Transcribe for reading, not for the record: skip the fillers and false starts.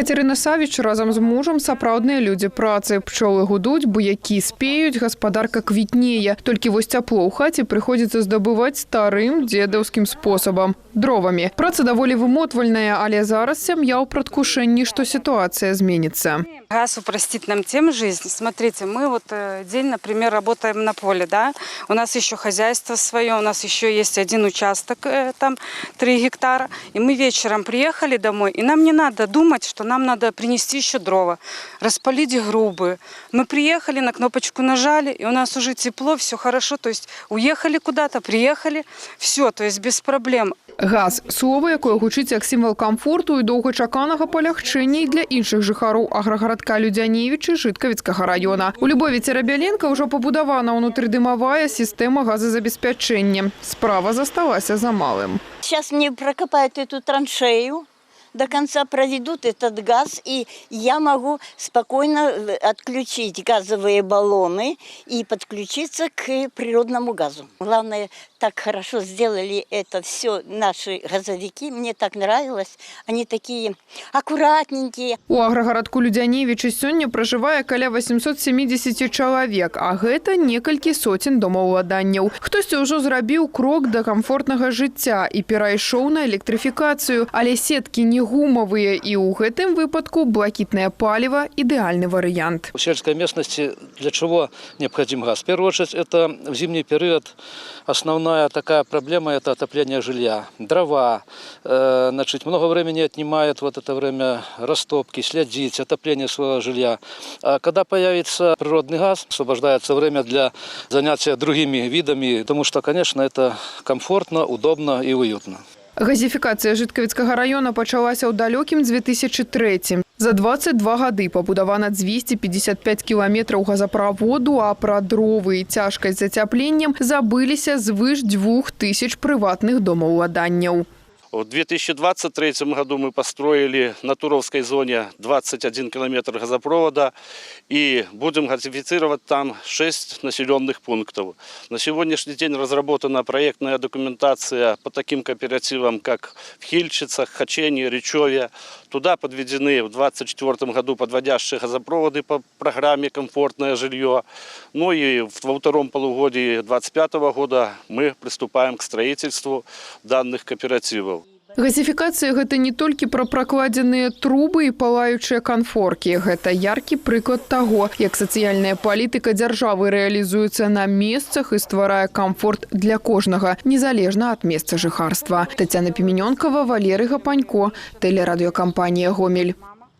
Катерина Савіч разом з мужем сапраўдныя людзі працы. Пчолы гудуць, буякі спеюць, гаспадарка квітнее. Толькі вось цяпло ў хаце прыходзіцца здабываць старым дзедаўскім спосабам – дровамі. Праца даволі вымотвальная, але зараз сям'я ў прадкушэнні, што сітуацыя зменіцца. Газ упростит нам тем жизнь. Смотрите, мы вот день, например, работаем на поле, да? У нас еще хозяйство свое, у нас еще есть один участок, там 3 гектара. И мы вечером приехали домой, и нам не надо думать, что нам надо принести еще дрова, распалить грубы. Мы приехали, на кнопочку нажали, и у нас уже тепло, все хорошо. То есть уехали куда-то, приехали, все, то есть без проблем. Газ – слово, якое гучыць як сімвал камфорту і доўгачаканага палягчэння і для іншых жыхароў аграгарадка Людзяневіч і Жыткавіцкага района. У Любові Церабяленка ўжо пабудавана ўнутрыдымавая сістэма газазабеспячэння. Справа засталася за малым. Сейчас мне прокопают эту траншею, до конца проведут этот газ, и я могу спокойно отключить газовые баллоны и подключиться к природному газу. Главное, так хорошо сделали это все наши газовики. Мне так нравилось. Они такие аккуратненькие. У аграгарадку Людзяневічы сёння пражывае каля 870 чалавек, а гэта некалькі соцень домаўладанняў. Хтосьці ўжо зрабіў крок да камфортнага жыцця і перайшоў на электрыфікацыю, але сеткі не гумовые, и у гэтым выпадку блакитное палево – идеальный вариант. В сельской местности для чего необходим газ? В первую очередь, это в зимний период основная такая проблема – это отопление жилья. Дрова, значит, много времени отнимает вот это время растопки, следить, отопление своего жилья. А когда появится природный газ, освобождается время для занятия другими видами, потому что, конечно, это комфортно, удобно и уютно. Газифікацыя Жыткавіцкага района пачалася ў далёкім 2003. За 22 гады пабудавана 255 кіламетраў газаправоду, а пра дровы і цяжкасць з ацяпленнем забыліся звыш 2000 прыватных домаўладанняў. В 2023 году мы построили на Туровской зоне 21 километр газопровода и будем газифицировать там 6 населенных пунктов. На сегодняшний день разработана проектная документация по таким кооперативам, как в Хильчицах, Хачени, Речеве. Туда подведены в 2024 году подводящие газопроводы по программе «Комфортное жилье». Ну и во втором полугодии 2025 года мы приступаем к строительству данных кооперативов. Газифікацыя – гэта не толькі пра пракладзеныя трубы і палаючыя канфоркі. Гэта яркі прыклад таго, як сацыяльная палітыка дзяржавы рэалізуецца на месцах і стварае камфорт для кожнага, незалежна ад месца жыхарства. Тацяна Піменёнкава, Валерый Гапанько, тэлерадыёкампанія «Гомель».